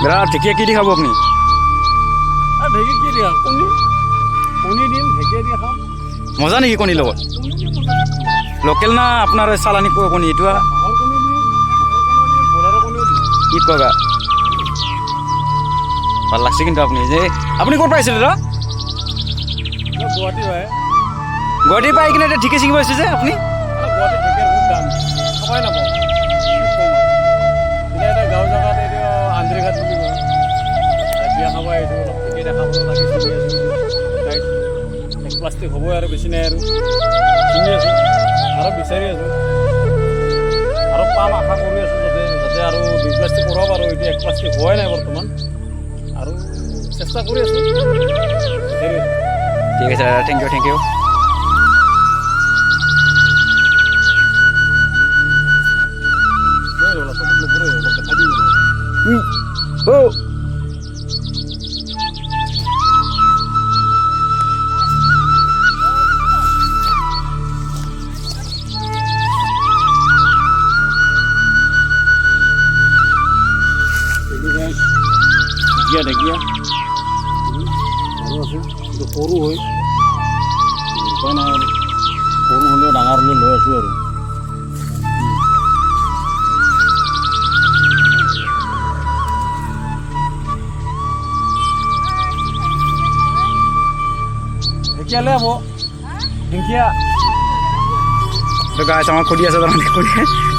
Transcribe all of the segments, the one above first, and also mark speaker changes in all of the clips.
Speaker 1: দাদা ঢেকীয়া কি দি খাব আপুনি?
Speaker 2: ঢেঁকী কি দিয়া কণী কণী দিম ঢেঁকীয়া দি খাম।
Speaker 1: মজা নেকি কণীৰ লগত? লোকেল না আপোনাৰ চালানী কণী এইটো?
Speaker 2: হাঁহৰ কণী দিম, ব্ৰইলাৰৰ কণীও দিম।
Speaker 1: কি কবা ভাল লাগছে কিন্তু আপুনি ক'ত পাইছে দাদা?
Speaker 2: গুৱাহাটী হয়।
Speaker 1: গুৱাহাটী পাই কিনে এতিয়া ঢেঁকী ছিঙিব আহিছে যে আপুনি?
Speaker 2: গুৱাহাটীত ঢেঁকীয়াৰ বহুত দাম, খাবই নাপাওঁ। এতিয়া এটা গাঁও জেগাত এইটো আন্দ্ৰীঘাট বুলি কয়, বিয়া খাব আহিছোঁ, অলপ ঢেঁকী দেখাবলৈ লাগি চিঙি আছোঁ। এক প্লাষ্টিক হ'বই আৰু বেছি নাই আৰু চিঙি আছোঁ আৰু বিচাৰি আছোঁ আৰু পাম আশা কৰি আছোঁ যাতে আৰু 2 প্লাষ্টিক কৰাব পাৰোঁ। এতিয়া 1 প্লাষ্টিক হোৱাই নাই বৰ্তমান আৰু চেষ্টা কৰি আছোঁ, বিচাৰি আছোঁ।
Speaker 1: ঠিক আছে দাদা, থেংক ইউ।
Speaker 2: ঢেঁকীয়া আৰু আছে কিন্তু সৰু হয়, উপায় নাই আৰু সৰু হ'লেও ডাঙৰ হ'লেও লৈ আছোঁ আৰু ঢেঁকীয়া লৈ আব ঢেঁকীয়া
Speaker 1: গাইছ আমাক সুধি আছে তাৰমানে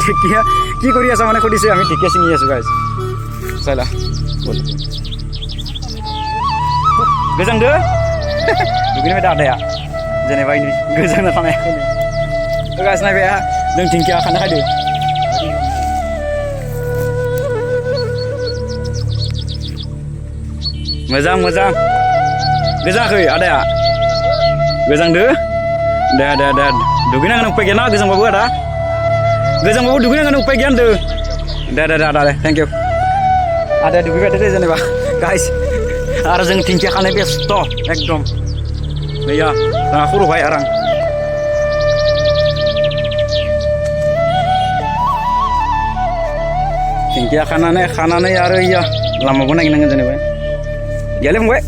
Speaker 1: ঢেঁকীয়া কি কৰি আছা মানে সুধিছে। আমি ঢেঁকীয়া ছিঙি আছোঁ গাইছ চাইলা गोजां दो दुगैनो दा आदाया जेनेबा ini गोजांना थानाय गाइस नायबाय जों धिंखिया खानो खायदो मोजां गोजाङाखै आदाया गोजांदो दा दुगैनांगोन उपाय गैया ना गोजांबाबो आदा गोजांबाबो दुगैनांगोन उपाय गैया होनदो दा थेंक इउ आदाया दुगैबाय थादो जेनेबा गाइस आरो जों धिंखिया खानाय बेस्थ एकदम गैया जोंहा खर'बाय आरां धिंखिया खानानै आरो इया लामाबो नागिरनांगोन जेनेबा गैयालै फंबाय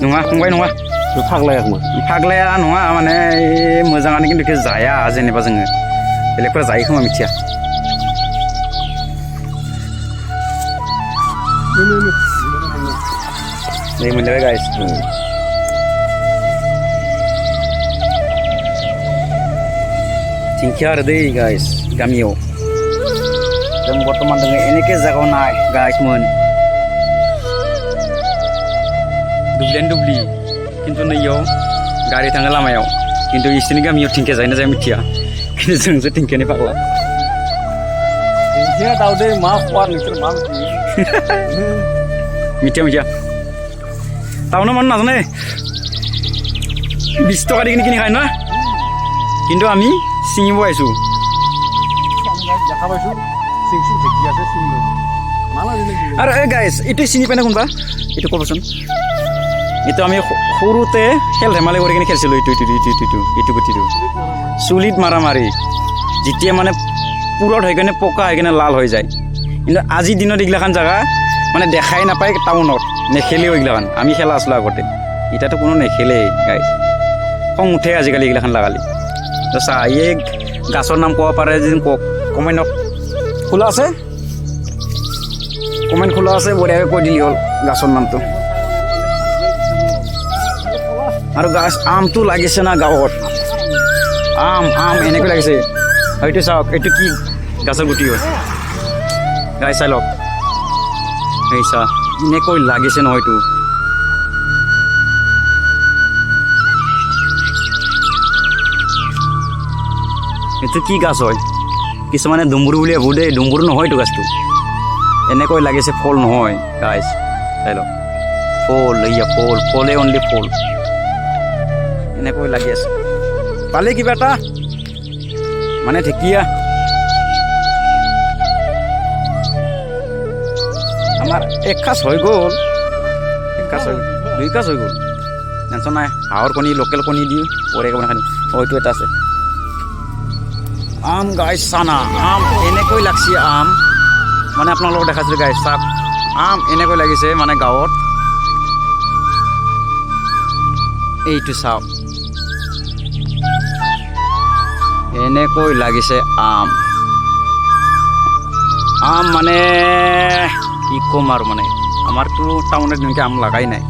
Speaker 1: नङा फंबाय नङा फाग्लाया नङा माने मोजाङानो खिन्थु जाया जेनेबा जोङो बेलेगफोरा जायो खोमा मिथिया Đây mình lấy guys. Tingkia ada deh guys, Gamio. Dan buat teman-teman ini ke zagon naik guys mun. Dubli. Kintu nih yo, gari tanggal lama yo. Kintu istri Gamio tingkia zainnya saya mitia. Kintu sengse tingkia nih pakla.
Speaker 2: Tingkia tahu deh maaf war nih termaaf.
Speaker 1: Mitia. টাউনৰ মানুহ নাজানে 20 টকা দি কিনি খায় না কিন্তু আমি ছিঙিব আহিছোঁ আৰু এই গাইছ এইটো চিনি পাই না কোনোবা এইটো ক'বচোন এইটো আমি সৰুতে খেল ধেমালি কৰি কিনে খেলিছিলোঁ এইটো গুটিটো চুলিত মাৰি যেতিয়া মানে পুৰত হৈ কিনে পকা হৈ কিনে লাল হৈ যায় কিন্তু আজিৰ দিনত এইগিলাখান জেগা মানে দেখাই নাপায় টাউনত নেখেলেও এইগিলাখান আমি খেলা আছিলোঁ আগতে এতিয়াতো কোনো নেখেলেই গাইছ খং উঠে আজিকালি এইগিলাখান লাগালি তো চা এই গাছৰ নাম ক'ব পাৰে যেন কওক কমেণ্টত খোলা আছে কমেণ্ট খোলা আছে বঢ়িয়াকৈ কৈ দিলি হ'ল গাছৰ নামটো আৰু গাছ আমটো লাগিছে না গাঁৱত আম এনেকৈ লাগিছে এইটো চাওক এইটো কি গাছৰ গুটি হয় গাই চাই লওক এই চা এনেকৈ লাগিছে নহয়তো এইটো কি গাছ হয় কিছুমানে ডুম্বুৰু বুলি ভাবোঁ দেই ডুম্বুৰু নহয়তো গাছটো এনেকৈ লাগিছে ফল নহয় গাইছ চাই লওক ফলে অনলি ফল এনেকৈ লাগি আছে পালে কিবা এটা মানে ঢেকীয়া আমাৰ এক কাজ হৈ গ'ল 2 কাজ হৈ গ'ল টেনশ্যন নাই হাঁহৰ কণী লোকেল কণী দি বঢ়িয়াকৈ বনাই খাই হয়তো এটা আছে আম গাইছ চানা আম এনেকৈ লাগছি আম মানে আপোনালোকক দেখাইছিলোঁ গাইছ চাপ আম এনেকৈ লাগিছে মানে গাঁৱত এইটো চাওক এনেকৈ লাগিছে আম আম মানে কি ক'ম আৰু মানে আমাৰতো টাউনত এনেকৈ আম লাগাই নাই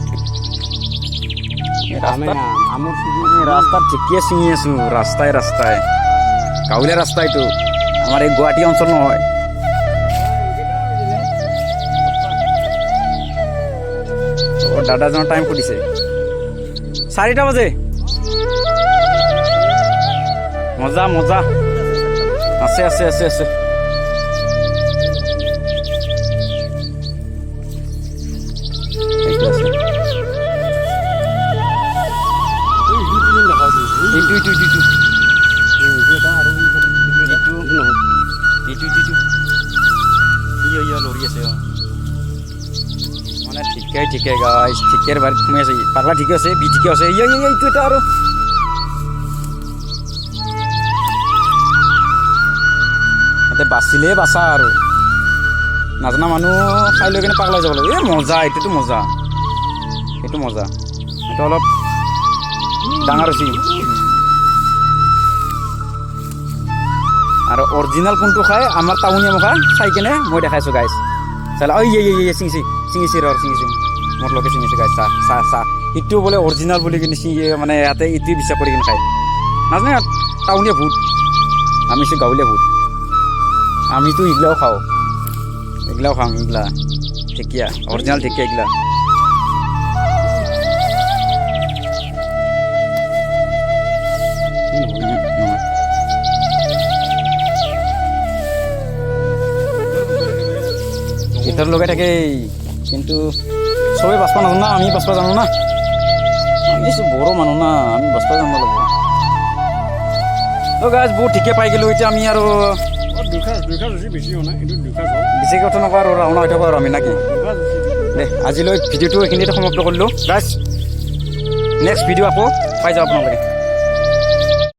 Speaker 2: আমৰ
Speaker 1: ৰাস্তাত ঠিকে ছিঙি আছোঁ ৰাস্তাই গাঁৱলীয়া ৰাস্তা এইটো আমাৰ এই গুৱাহাটী অঞ্চল নহয় দাদাজনৰ টাইম সুধিছে 4টা বাজে মজা আছে এইটো আছে লৰি আছে মানে ঠিকে গাইছ ঠিকেৰ বাৰীত সোমাই আছে পাগলা ঠিকে আছে বি ঠিকে আছে এইটো এটা আৰু ইয়াতে বাচিলে বাচা আৰু নাজানা মানুহ খাই লৈ কিনে পাগলা যাব লাগিব এই মজা এইটো মজা এইটো অলপ ডাঙৰ হৈছে আৰু অৰিজিনেল কোনটো খায় আমাৰ টাউনীয়া মুখা চাই কিনে মই দেখাইছোঁ গাইছ চালা চিঙিছে মোৰ লগে চিঙিছে গাইছ চাহ ইটো বোলে অৰিজিনেল বুলি কিনে মানে ইয়াতে ইটোৱে বিশ্বাস কৰি কিনে খায় নাজানে টাউনীয়া ভূত আমি গাঁৱলীয়া ভূত আমিতো এইগিলাও খাওঁ এইগিলা ঢেকীয়া অৰিজিনেল ঢেকীয়া এইগিলা ভিতৰত লগাই থাকে কিন্তু চবেই বাচবা নাজানো না আমি বাচবা জানো না আমি বড়ো মানুহ না আমি বাচবা জানিব লাগিব গাছ বহুত ঠিকে পাই গ'লোঁ এতিয়া আমি আৰু বেছিকৈ কথা নকওঁ আৰু ৰাওনা হৈ থাকোঁ আৰু আমি নাকি দে আজিলৈ ভিডিঅ'টো এইখিনিতে সমাপ্ত কৰিলোঁ গাছ নেক্সট ভিডিঅ' আকৌ পাই যাওঁ আপোনালোকে